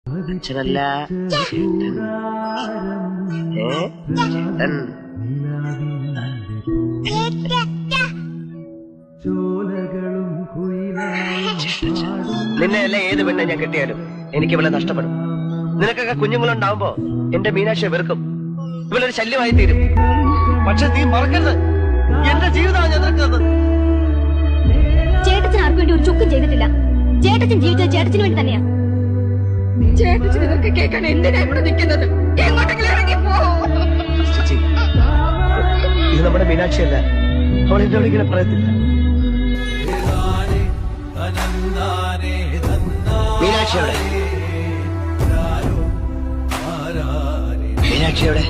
അച്ഛനല്ല ചേട്ടൻ. ചേട്ടൻ. നിന്നെയല്ല ഏത് പെണ്ണെ ഞാൻ കെട്ടിയാലും എനിക്ക് ഇവളെ നഷ്ടപ്പെടും. നിനക്കൊക്കെ കുഞ്ഞുങ്ങളുണ്ടാവുമ്പോ എന്റെ മീനാക്ഷിയെ വെറുക്കും. ഇവളൊരു ശല്യമായി തീരും. പക്ഷെ നീ മറക്കരുത്, എന്റെ ജീവിതമാണ് ഞാൻ നിൽക്കുന്നത്. ചേട്ടച്ചൻ ആർക്കും വേണ്ടി ഒരു ചുക്കും ചെയ്തിട്ടില്ല. ചേട്ടച്ചൻ ജീവിച്ചത് ചേട്ടത്തിന് വേണ്ടി തന്നെയാ. ചേട്ടച്ചൻ ഇതൊക്കെ കേൾക്കാൻ എന്തിനാ ഇവിടെ നിൽക്കുന്നത്? എങ്ങോട്ടെങ്കിലും ഇറങ്ങി പോ. ചേച്ചി, ഇത് നമ്മുടെ മീനാക്ഷിയല്ല. അവൾ എന്നോട് ഇങ്ങനെ പറയത്തില്ല. മീനാക്ഷിയോടെ മീനാക്ഷിയോടെ